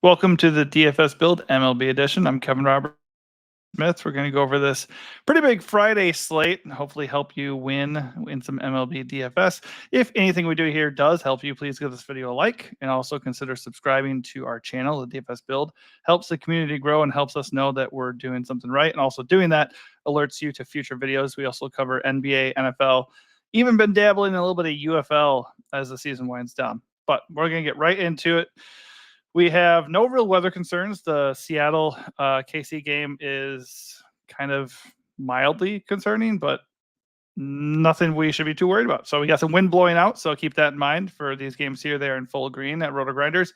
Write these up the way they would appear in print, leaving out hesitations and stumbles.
Welcome to the DFS Build MLB edition. I'm Kevin Robert Smith. We're going to go over this pretty big Friday slate and hopefully help you win some MLB DFS. If anything we do here does help you, please give this video a like and also consider subscribing to our channel. The DFS Build helps the community grow and helps us know that we're doing something right. And also doing that alerts you to future videos. We also cover NBA, NFL, even been dabbling in a little bit of UFL as the season winds down. But we're going to get right into it. We have no real weather concerns. The Seattle KC game is kind of mildly concerning, but nothing we should be too worried about. So we got some wind blowing out, so keep that in mind for these games here. They're in full green at Roto Grinders.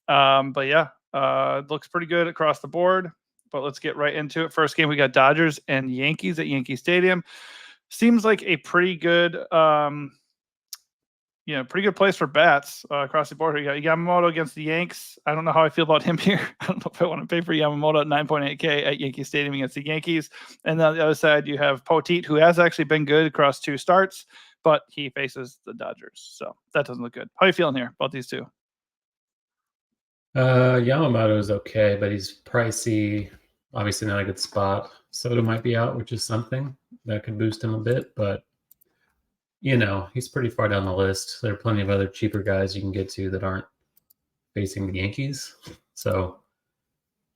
But yeah, it looks pretty good across the board. But let's get right into it. First game, we got Dodgers and Yankees at Yankee Stadium. Seems like a pretty good pretty good place for bats across the board. You got Yamamoto against the Yanks. I don't know how I feel about him here. I don't know if I want to pay for Yamamoto at 9.8K at Yankee Stadium against the Yankees. And then on the other side, you have Poteet, who has actually been good across two starts, but he faces the Dodgers. So that doesn't look good. How are you feeling here about these two? Yamamoto is okay, but he's pricey. Obviously not a good spot. Soto might be out, which is something that could boost him a bit, but he's pretty far down the list. There are plenty of other cheaper guys you can get to that aren't facing the Yankees. So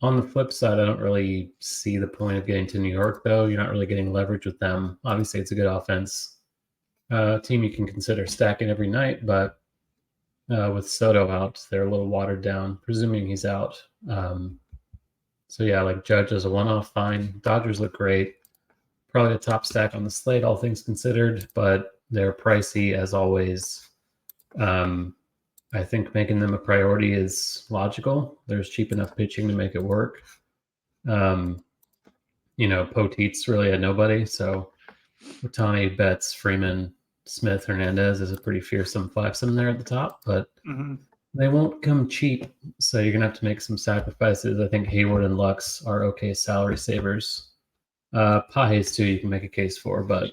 on the flip side, I don't really see the point of getting to New York, though. You're not really getting leverage with them. Obviously, it's a good offense. Team you can consider stacking every night, but with Soto out, they're a little watered down, presuming he's out. So yeah, like Judge as a one-off, fine. Dodgers look great. Probably the top stack on the slate, all things considered, but they're pricey as always. I think making them a priority is logical. There's cheap enough pitching to make it work. Poteet's really a nobody. So Ohtani, Betts, Freeman, Smith, Hernandez is a pretty fearsome fivesome there at the top, but they won't come cheap. So you're going to have to make some sacrifices. I think Hayward and Lux are okay salary savers. Pages too, you can make a case for, but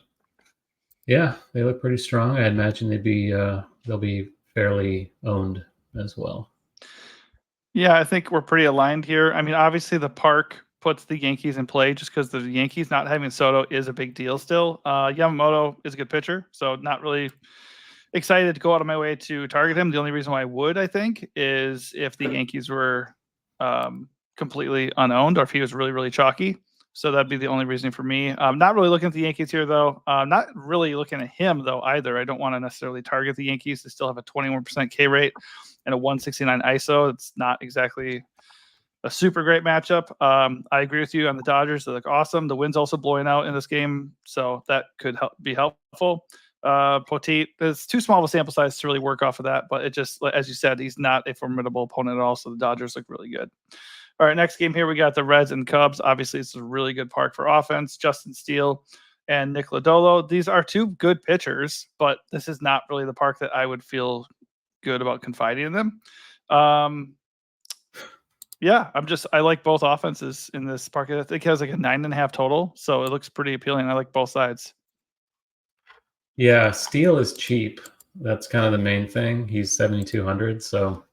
yeah, they look pretty strong. I imagine they'll be fairly owned as well. Yeah, I think we're pretty aligned here. I mean, obviously the park puts the Yankees in play just because the Yankees not having Soto is a big deal still. Yamamoto is a good pitcher, so not really excited to go out of my way to target him. The only reason why I would, I think, is if the Yankees were completely unowned or if he was really, really chalky. So that'd be the only reason for me. Not really looking at the Yankees here, though. Not really looking at him, though, either. I don't want to necessarily target the Yankees. They still have a 21% K rate and a 169 ISO. It's not exactly a super great matchup. I agree with you on the Dodgers. They look awesome. The wind's also blowing out in this game, so that could be helpful. Poteet, it's too small of a sample size to really work off of that, but it just, as you said, he's not a formidable opponent at all, so the Dodgers look really good. All right, next game here, we got the Reds and Cubs. Obviously, it's a really good park for offense. Justin Steele and Nick Lodolo. These are two good pitchers, but this is not really the park that I would feel good about confiding in them. Yeah, I like both offenses in this park. I think it has like a 9.5 total, so it looks pretty appealing. I like both sides. Yeah, Steele is cheap. That's kind of the main thing. He's 7,200, so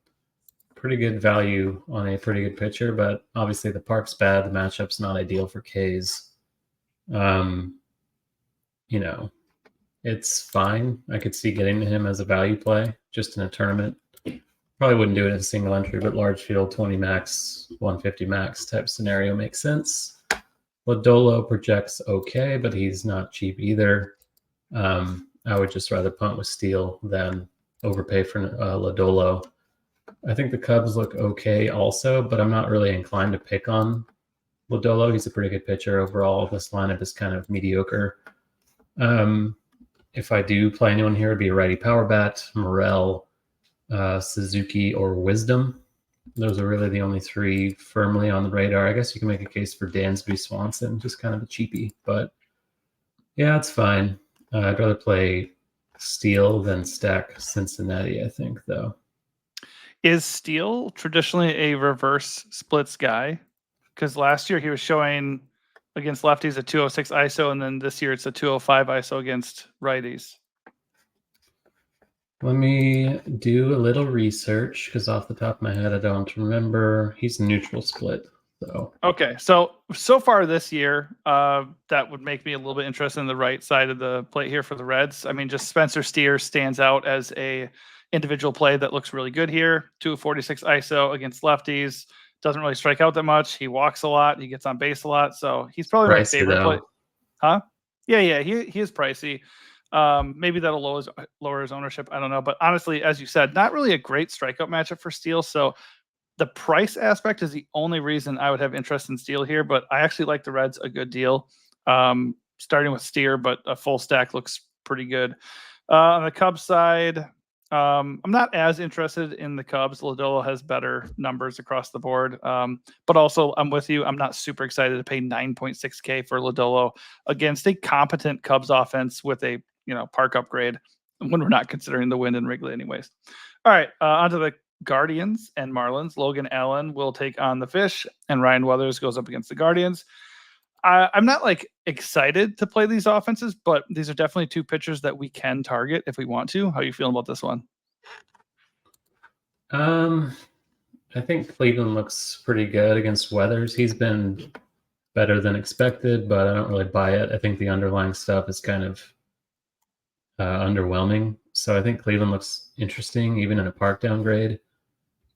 pretty good value on a pretty good pitcher, but obviously the park's bad. The matchup's not ideal for K's. It's fine. I could see getting to him as a value play just in a tournament. Probably wouldn't do it in a single entry, but large field, 20 max, 150 max type scenario makes sense. Lodolo projects okay, but he's not cheap either. I would just rather punt with Steele than overpay for Lodolo. I think the Cubs look okay also, but I'm not really inclined to pick on Lodolo. He's a pretty good pitcher overall. This lineup is kind of mediocre. If I do play anyone here, it'd be a righty power bat, Morel, Suzuki, or Wisdom. Those are really the only three firmly on the radar. I guess you can make a case for Dansby Swanson, just kind of a cheapie. But yeah, it's fine. I'd rather play Steele than stack Cincinnati, I think, though. Is Steele traditionally a reverse splits guy? Because last year he was showing against lefties a 206 ISO, and then this year it's a 205 ISO against righties. Let me do a little research because off the top of my head, I don't remember. He's neutral split, so Okay, so far this year, that would make me a little bit interested in the right side of the plate here for the Reds. I mean, just Spencer Steer stands out as a individual play that looks really good here. 246 ISO against lefties. Doesn't really strike out that much. He walks a lot. He gets on base a lot. So he's probably my pricey favorite play. though. Huh? Yeah, he is pricey. Maybe that'll lower his ownership. I don't know. But honestly, as you said, not really a great strikeout matchup for Steele. So the price aspect is the only reason I would have interest in Steele here. But I actually like the Reds a good deal. Starting with Steer, but a full stack looks pretty good. On the Cubs side, I'm not as interested in the Cubs. Lodolo has better numbers across the board. But also, I'm with you. I'm not super excited to pay 9.6K for Lodolo against a competent Cubs offense with a park upgrade when we're not considering the wind in Wrigley anyways. All right, on to the Guardians and Marlins. Logan Allen will take on the Fish, and Ryan Weathers goes up against the Guardians. I'm not like excited to play these offenses, but these are definitely two pitchers that we can target if we want to. How are you feeling about this one? I think Cleveland looks pretty good against Weathers. He's been better than expected, but I don't really buy it. I think the underlying stuff is kind of underwhelming. So I think Cleveland looks interesting, even in a park downgrade.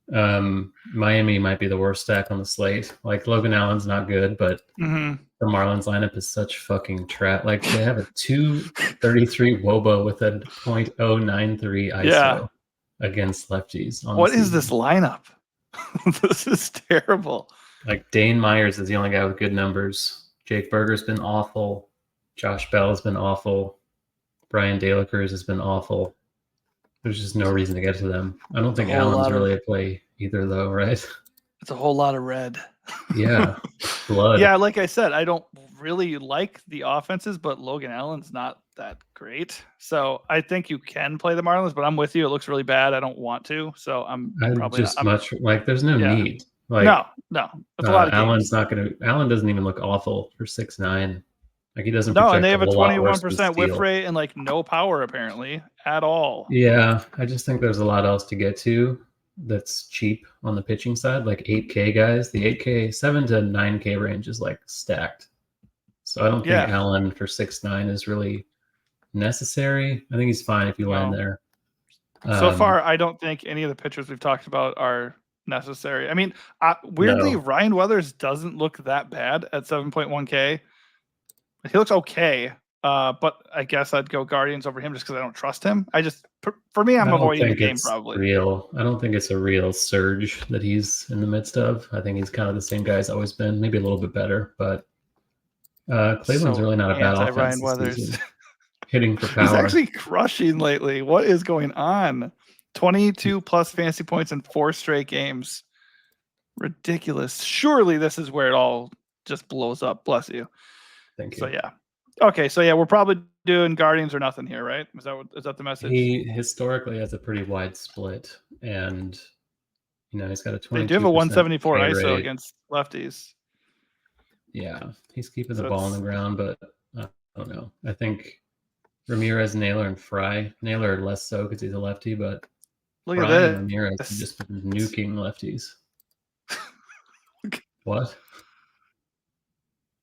Miami might be the worst stack on the slate. Like Logan Allen's not good, but the Marlins lineup is such fucking trap. Like they have a 233 WOBA with a .093 ISO against lefties. What is this lineup? This is terrible. Like Dane Myers is the only guy with good numbers. Jake Berger's been awful. Josh Bell has been awful. Brian Dalekers has been awful. There's just no reason to get to them. I don't think Allen's really a play either, though, right? It's a whole lot of red. Yeah, blood. Yeah, like I said, I don't really like the offenses, but Logan Allen's not that great. So I think you can play the Marlins, but I'm with you. It looks really bad. I don't want to. So I'm probably just not. much like there's no need. Like no. It's a lot of Allen's games. not gonna. Allen doesn't even look awful for 6'9". Like he doesn't. No, and they project have a whole lot worse than 21% whiff Steele. rate and like no power apparently at all. Yeah, I just think there's a lot else to get to that's cheap on the pitching side. Like 8K guys, the 8K 7 to 9K range is like stacked. So I don't think Allen for 6'9" is really necessary. I think he's fine if you land there. So far, I don't think any of the pitchers we've talked about are necessary. I mean, weirdly, no. Ryan Weathers doesn't look that bad at 7.1K. He looks okay, but I guess I'd go Guardians over him just because I don't trust him. For me, I'm avoiding the game probably. I don't think it's a real surge that he's in the midst of. I think he's kind of the same guy he's always been, maybe a little bit better, but Cleveland's really not a bad offense. Ryan Weathers. Hitting for power. He's actually crushing lately. What is going on? 22 plus fantasy points in 4 straight games. Ridiculous. Surely this is where it all just blows up. Bless you. Thank you. So yeah. Okay, so yeah, we're probably doing Guardians or nothing here, right? Is that the message? He historically has a pretty wide split, and he's got a 20. They do have a 174 ISO against lefties. Yeah, he's keeping the ball on the ground, but I don't know. I think Ramirez, Naylor, and Fry. Naylor less so because he's a lefty, but look at that. Ramirez have just been nuking lefties. What?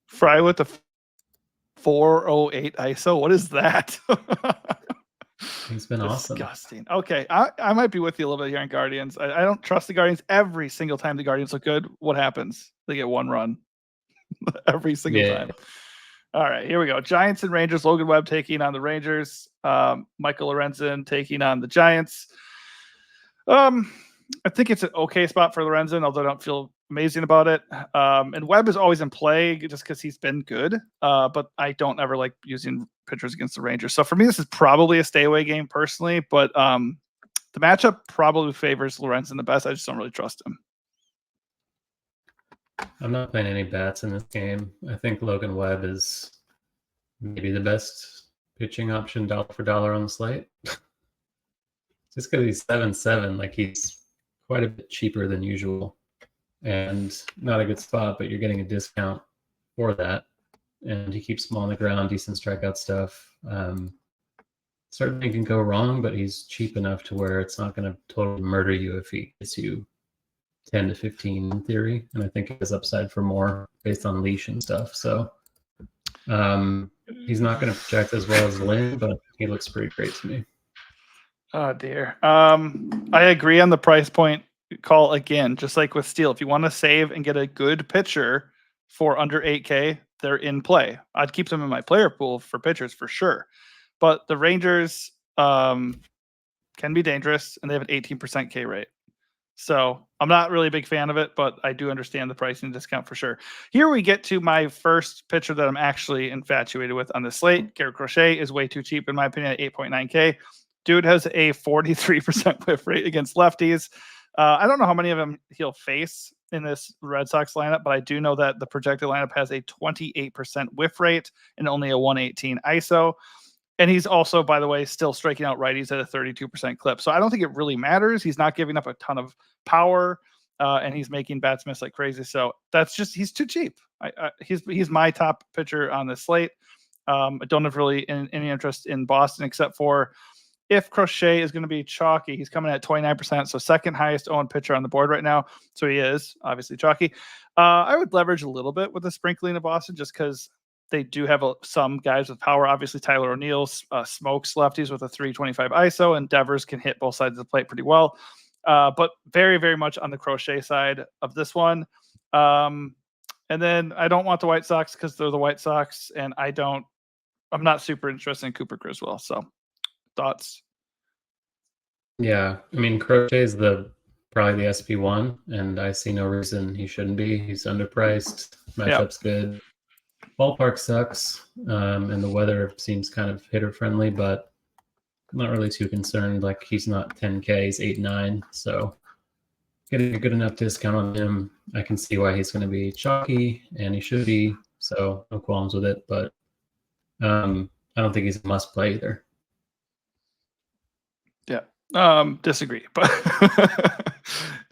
Fry with the 408 ISO. What is that? He's been awesome. Disgusting. Okay, I might be with you a little bit here on Guardians. I don't trust the Guardians. Every single time the Guardians look good, what happens? They get one run. Every single time. All right, here we go. Giants and Rangers. Logan Webb taking on the Rangers. Michael Lorenzen taking on the Giants. I think it's an okay spot for Lorenzen, although I don't feel amazing about it. And Webb is always in play just because he's been good. But I don't ever like using pitchers against the Rangers. So for me, this is probably a stay away game personally. But the matchup probably favors Lorenzen the best. I just don't really trust him. I'm not playing any bats in this game. I think Logan Webb is maybe the best pitching option dollar for dollar on the slate. Just because he's 7-7, like he's quite a bit cheaper than usual. And not a good spot, but you're getting a discount for that. And he keeps them on the ground, decent strikeout stuff. certainly can go wrong, but he's cheap enough to where it's not going to totally murder you if he gets you 10 to 15 in theory. And I think he has upside for more based on leash and stuff. So he's not going to project as well as Lynn, but he looks pretty great to me. Oh dear. I agree on the price point call again, just like with Steele. If you want to save and get a good pitcher for under 8K, they're in play. I'd keep them in my player pool for pitchers for sure. But the Rangers can be dangerous, and they have an 18% K rate. So I'm not really a big fan of it, but I do understand the pricing discount for sure. Here we get to my first pitcher that I'm actually infatuated with on the slate. Garrett Crochet is way too cheap, in my opinion, at 8.9K. Dude has a 43% whiff rate against lefties. I don't know how many of them he'll face in this Red Sox lineup, but I do know that the projected lineup has a 28% whiff rate and only a 118 ISO. And he's also, by the way, still striking out righties at a 32% clip. So I don't think it really matters. He's not giving up a ton of power, and he's making bats miss like crazy. So that's just, he's too cheap. He's my top pitcher on the slate. I don't have really any interest in Boston, except for if Crochet is going to be chalky. He's coming at 29%, so second highest owned pitcher on the board right now. So he is obviously chalky. I would leverage a little bit with the sprinkling of Boston just because they do have some guys with power. Obviously, Tyler O'Neill smokes lefties with a 325 ISO, and Devers can hit both sides of the plate pretty well. But very, very much on the Crochet side of this one. And then I don't want the White Sox because they're the White Sox, and I'm not super interested in Cooper Criswell. So thoughts? Yeah, I mean, Crochet is probably the SP1, and I see no reason he shouldn't be. He's underpriced. Matchup's good. Ballpark sucks, and the weather seems kind of hitter friendly, but I'm not really too concerned. Like, he's not 10K, he's 8-9, so getting a good enough discount on him, I can see why he's going to be chalky, and he should be, so no qualms with it, but I don't think he's a must play either. Yeah, disagree, but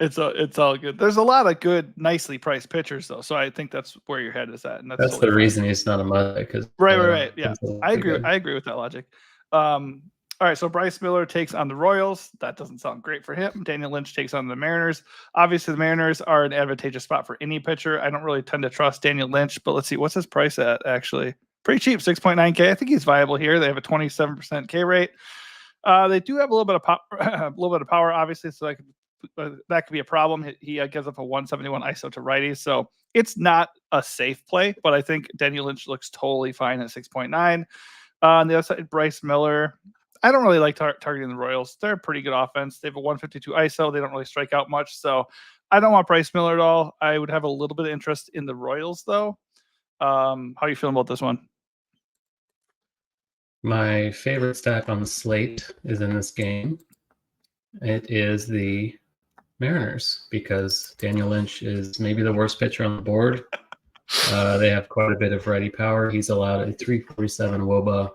it's all good. There's a lot of good, nicely priced pitchers though, so I think that's where your head is at, and that's totally the reason he's not a must. Because right. Yeah, I agree. I agree with that logic. All right, so Bryce Miller takes on the Royals. That doesn't sound great for him. Daniel Lynch takes on the Mariners. Obviously, the Mariners are an advantageous spot for any pitcher. I don't really tend to trust Daniel Lynch, but let's see, what's his price at? Actually, pretty cheap, 6.9K. I think he's viable here. They have a 27% K rate. They do have a little bit of power, obviously, so that could be a problem. He gives up a 171 ISO to righties, so it's not a safe play. But I think Daniel Lynch looks totally fine at 6.9. On the other side, Bryce Miller. I don't really like targeting the Royals. They're a pretty good offense. They have a 152 ISO. They don't really strike out much, so I don't want Bryce Miller at all. I would have a little bit of interest in the Royals, though. How are you feeling about this one? My favorite stack on the slate is in this game. It is the Mariners, because Daniel Lynch is maybe the worst pitcher on the board. They have quite a bit of righty power. He's allowed a 347 WOBA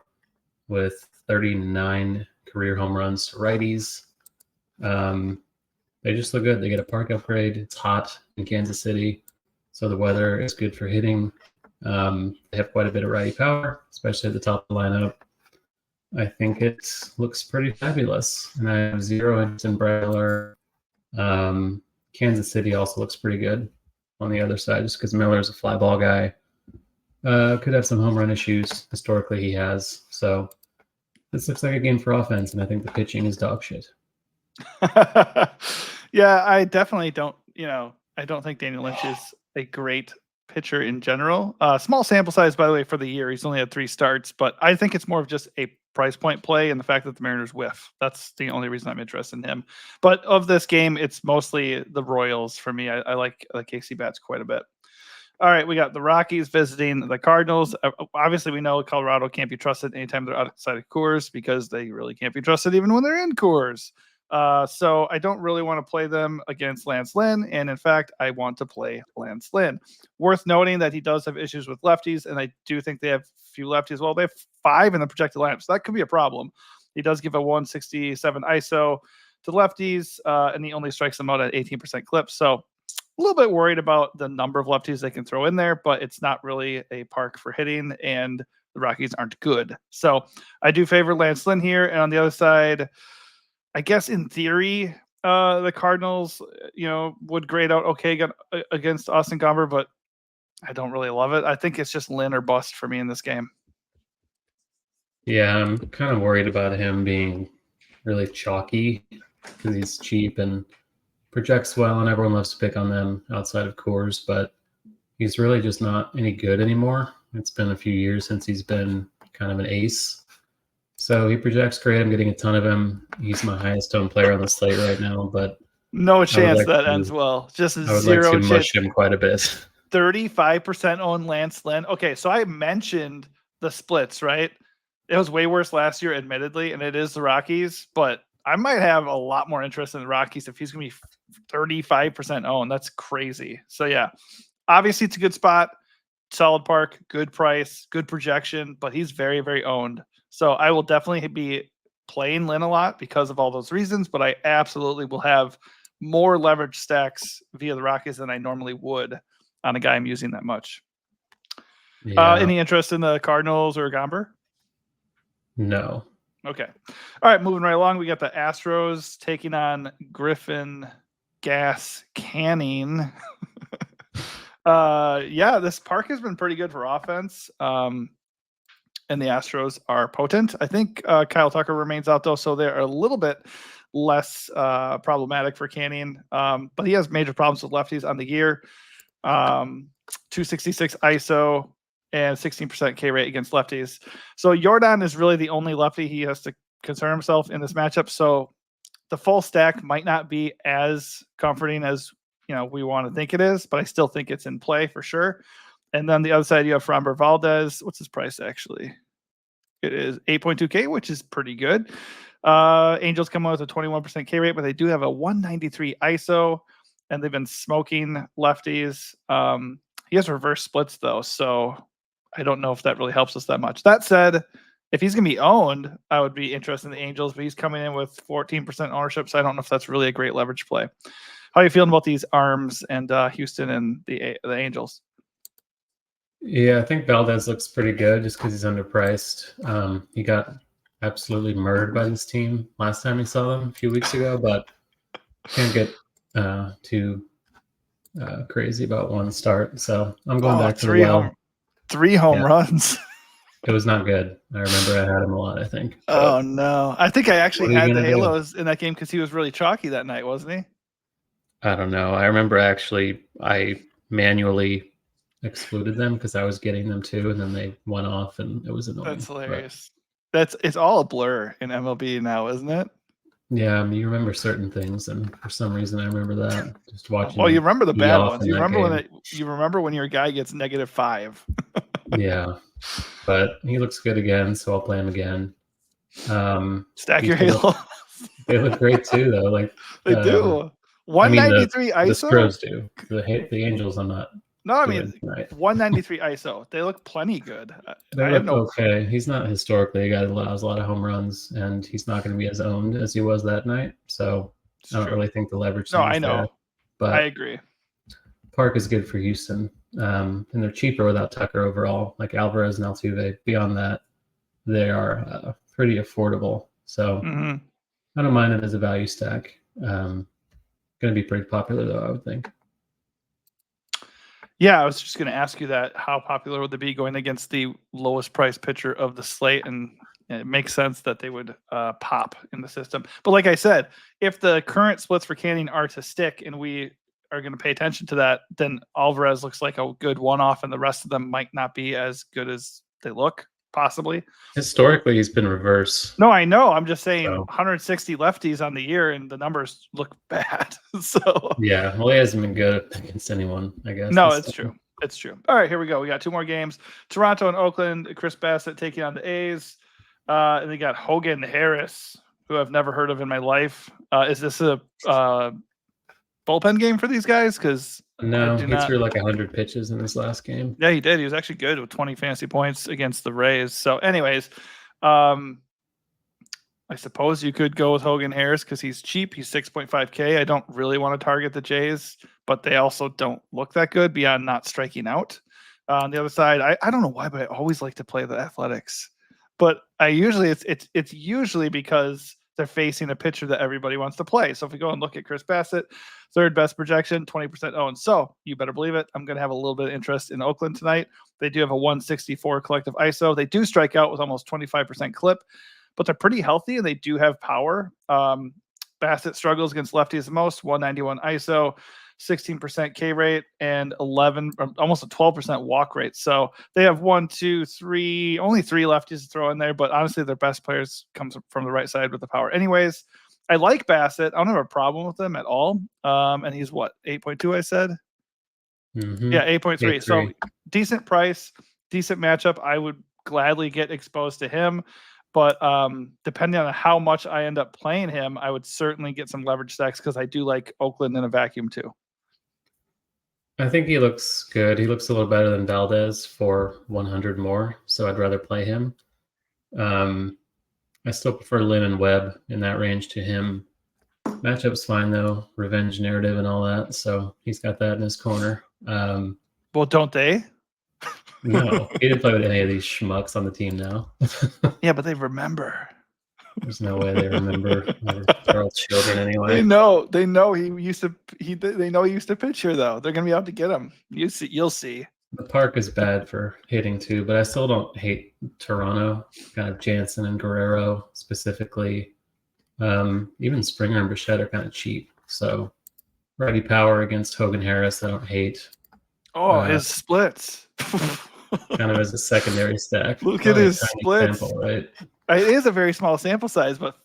with 39 career home runs to righties. They just look good. They get a park upgrade. It's hot in Kansas City, so the weather is good for hitting. They have quite a bit of righty power, especially at the top of the lineup. I think it looks pretty fabulous, and I have zero interest in Miller. Kansas City also looks pretty good on the other side, just because Miller's a fly ball guy. Could have some home run issues. Historically, he has. So this looks like a game for offense, and I think the pitching is dog shit. Yeah, I definitely don't. I don't think Daniel Lynch is a great pitcher in general. Small sample size, by the way, for the year. He's only had 3 starts, but I think it's more of just a price point play and the fact that the Mariners whiff. That's the only reason I'm interested in him. But of this game, it's mostly the Royals for me. I like KC bats quite a bit. All right, we got the Rockies visiting the Cardinals. Obviously, we know Colorado can't be trusted anytime they're outside of Coors, because they really can't be trusted even when they're in Coors. So I don't really want to play them against Lance Lynn, and in fact, I want to play Lance Lynn. Worth noting that he does have issues with lefties, and I do think they have a few lefties. Well, they have 5 in the projected lineup, so that could be a problem. He does give a 167 ISO to lefties, and he only strikes them out at 18% clip. So a little bit worried about the number of lefties they can throw in there, but it's not really a park for hitting. And the Rockies aren't good. So I do favor Lance Lynn here. And on the other side, I guess in theory, the Cardinals, would grade out okay against Austin Gomber, but I don't really love it. I think it's just Lynn or bust for me in this game. Yeah, I'm kind of worried about him being really chalky because he's cheap and projects well, and everyone loves to pick on them outside of Coors, but he's really just not any good anymore. It's been a few years since he's been kind of an ace. So he projects great. I'm getting a ton of him. He's my highest owned player on the slate right now, but no chance that ends well. Just I would zero like to chance. mush him quite a bit. 35% own Lance Lynn. Okay, so I mentioned the splits, right? It was way worse last year, admittedly, and it is the Rockies, but I might have a lot more interest in the Rockies if he's going to be 35% owned. That's crazy. So yeah, obviously it's a good spot, solid park, good price, good projection, but he's very, very owned. So I will definitely be playing Lynn a lot because of all those reasons, but I absolutely will have more leverage stacks via the Rockies than I normally would on a guy I'm using that much. Yeah. Any interest in the Cardinals or Gomber? No. Okay. All right, moving right along. We got the Astros taking on Griffin Gas Canning. Yeah, this park has been pretty good for offense. And the Astros are potent. I think Kyle Tucker remains out, though, so they're a little bit less problematic for Canning. But he has major problems with lefties on the year. 266 ISO and 16% K rate against lefties. So Jordan is really the only lefty he has to concern himself in this matchup. So the full stack might not be as comforting as we want to think it is, but I still think it's in play for sure. And then the other side, you have Framber Valdez. What's his price actually? It is 8.2K, which is pretty good. Angels come out with a 21% K rate, but they do have a 193 ISO, and they've been smoking lefties. He has reverse splits, though, so I don't know if that really helps us that much. That said, if he's going to be owned, I would be interested in the Angels, but he's coming in with 14% ownership, so I don't know if that's really a great leverage play. How are you feeling about these arms and Houston and the Angels? Yeah, I think Valdez looks pretty good just because he's underpriced. He got absolutely murdered by this team last time we saw them a few weeks ago, but can't get too crazy about one start. So I'm going back to the well. Three home runs. It was not good. I remember I had him a lot, I think. Oh, no. I think I actually had the Halos in that game because he was really chalky that night, wasn't he? I don't know. I remember I manually excluded them because I was getting them too, and then they went off, and it was annoying. That's hilarious. It's all a blur in MLB now, isn't it? Yeah, you remember certain things, and for some reason, I remember that. Just watching. Well, you remember the bad ones. You remember when your guy gets -5. Yeah, but he looks good again, so I'll play him again. Stack your Halo. They look great too, though. Like they do. 193 ISO. The Stros do. The Angels, I'm not. No, I mean 193 ISO. They look plenty good. They look okay. He's not historically a guy that allows a lot of home runs, and he's not going to be as owned as he was that night. So I don't really think the leverage. No, I know. There, but I agree. Park is good for Houston, and they're cheaper without Tucker overall. Like Alvarez and Altuve. Beyond that, they are pretty affordable. So I don't mind it as a value stack. Going to be pretty popular though, I would think. Yeah, I was just going to ask you that. How popular would they be going against the lowest price pitcher of the slate? And it makes sense that they would pop in the system. But like I said, if the current splits for Canning are to stick and we are going to pay attention to that, then Alvarez looks like a good one-off and the rest of them might not be as good as they look, possibly. Historically, he's been reverse. No, I know. I'm just saying 160 lefties on the year and the numbers look bad. So yeah, well, he hasn't been good against anyone, I guess. No, it's true. It's true. All right, here we go. We got 2 more games. Toronto and Oakland. Chris Bassett taking on the A's. And they got Hogan Harris, who I've never heard of in my life. Is this a bullpen game for these guys? Because no, he threw like 100 pitches in this last game. Yeah, he did. He was actually good with 20 fantasy points against the Rays. So anyways, I suppose you could go with Hogan Harris because he's cheap. He's 6.5K. I don't really want to target the Jays, but they also don't look that good beyond not striking out. On the other side, I don't know why, but I always like to play the Athletics. But I usually it's usually because they're facing a pitcher that everybody wants to play. So if we go and look at Chris Bassett, third best projection, 20% owned. So you better believe it. I'm going to have a little bit of interest in Oakland tonight. They do have a 164 collective ISO. They do strike out with almost 25% clip, but they're pretty healthy and they do have power. Bassett struggles against lefties the most, 191 ISO, 16% K rate, and almost a 12% walk rate. So they have only three lefties to throw in there, but honestly, their best players comes from the right side with the power. Anyways, I like Bassett. I don't have a problem with him at all. And he's what, 8.2, I said? Mm-hmm. Yeah, 8.3. So decent price, decent matchup. I would gladly get exposed to him. But depending on how much I end up playing him, I would certainly get some leverage stacks because I do like Oakland in a vacuum too. I think he looks good. He looks a little better than Valdez for 100 more, so I'd rather play him. I still prefer Lynn and Webb in that range to him. Matchup's fine though, revenge narrative and all that, so he's got that in his corner. Well, don't they? No, he didn't play with any of these schmucks on the team now. Yeah, but they remember. There's no way they remember. They're all children anyway. They know he used to. They know he used to pitch here though. They're gonna be out to get him. You'll see. The park is bad for hitting too, but I still don't hate Toronto. Kind of Jansen and Guerrero specifically. Even Springer and Bichette are kind of cheap. So righty power against Hogan Harris, I don't hate. Oh, his splits. Kind of as a secondary stack. Look at his splits. Sample, right? It is a very small sample size, but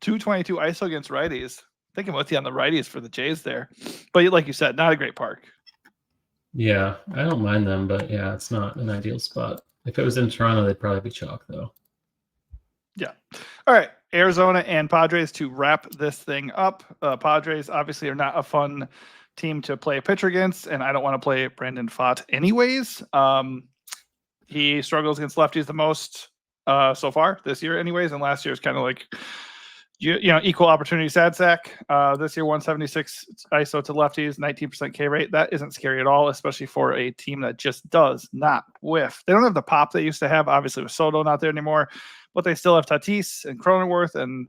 222 ISO against righties. Thinking with you on the righties for the Jays there. But like you said, not a great park. Yeah, I don't mind them, but yeah, it's not an ideal spot. If it was in Toronto, they'd probably be chalk though. Yeah. All right. Arizona and Padres to wrap this thing up. Padres obviously are not a fun team to play a pitcher against, and I don't want to play Brandon Pfaadt anyways. He struggles against lefties the most so far this year anyways, and last year is kind of like equal opportunity sad sack. This year 176 ISO to lefties, 19% K rate. That isn't scary at all, especially for a team that just does not whiff. They don't have the pop they used to have, obviously with Soto not there anymore, but they still have Tatis and Cronenworth and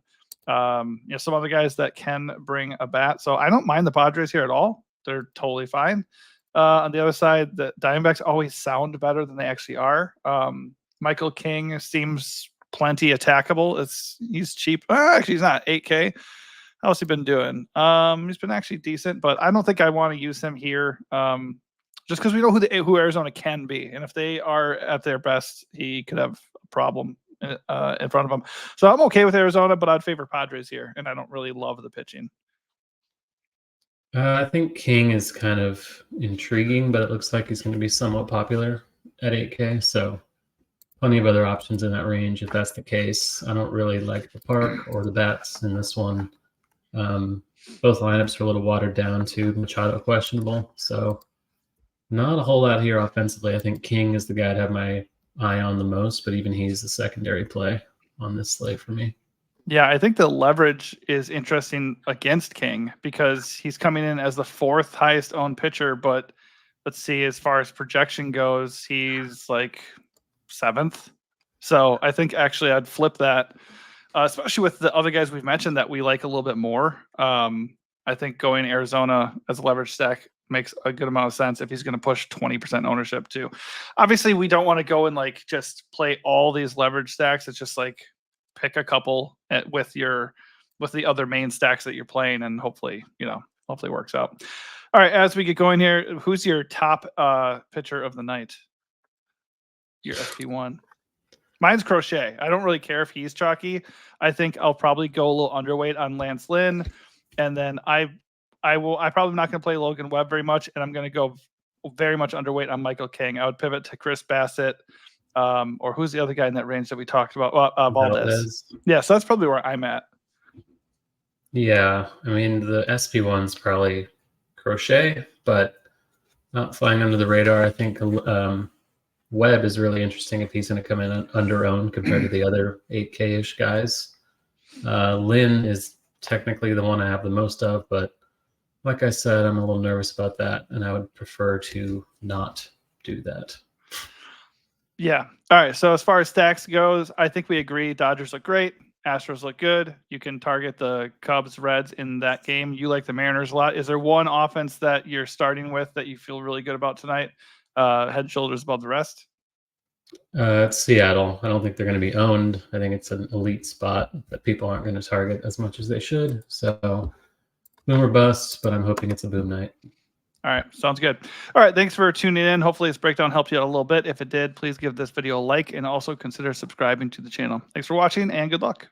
some other guys that can bring a bat. So I don't mind the Padres here at all. They're totally fine. On the other side, the Diamondbacks always sound better than they actually are. Michael King seems plenty attackable. He's cheap. Actually, he's not. 8K. How's he been doing? He's been actually decent, but I don't think I want to use him here. Just because we know who Arizona can be, and if they are at their best, he could have a problem in front of him. So I'm okay with Arizona, but I'd favor Padres here, and I don't really love the pitching. I think King is kind of intriguing, but it looks like he's going to be somewhat popular at 8K. So plenty of other options in that range if that's the case. I don't really like the park or the bats in this one. Both lineups are a little watered down too. Machado questionable. So not a whole lot here offensively. I think King is the guy I'd have my eye on the most, but even he's a secondary play on this slate for me. Yeah, I think the leverage is interesting against King because he's coming in as the fourth highest owned pitcher, but let's see, as far as projection goes, he's like seventh. So I think actually I'd flip that, especially with the other guys we've mentioned that we like a little bit more. I think going Arizona as a leverage stack makes a good amount of sense if he's going to push 20% ownership too. Obviously, we don't want to go and like just play all these leverage stacks. It's just like pick a couple with the other main stacks that you're playing, and hopefully works out. All right, as we get going here, who's your top pitcher of the night? Your SP1. Mine's Crochet. I don't really care if he's chalky. I think I'll probably go a little underweight on Lance Lynn, and then I'm probably not going to play Logan Webb very much, and I'm going to go very much underweight on Michael King. I would pivot to Chris Bassett, or who's the other guy in that range that we talked about? Valdez. Yeah, so that's probably where I'm at. Yeah, I mean, the SP1's probably Crochet, but not flying under the radar. I think Webb is really interesting if he's going to come in under-owned compared to the other 8K-ish guys. Lynn is technically the one I have the most of, but like I said, I'm a little nervous about that, and I would prefer to not do that. Yeah. All right. So as far as stacks goes, I think we agree. Dodgers look great. Astros look good. You can target the Cubs, Reds in that game. You like the Mariners a lot. Is there one offense that you're starting with that you feel really good about tonight? Head and shoulders above the rest? It's Seattle. I don't think they're going to be owned. I think it's an elite spot that people aren't going to target as much as they should. So boom or bust, but I'm hoping it's a boom night. All right. Sounds good. All right. Thanks for tuning in. Hopefully this breakdown helped you out a little bit. If it did, please give this video a like and also consider subscribing to the channel. Thanks for watching and good luck.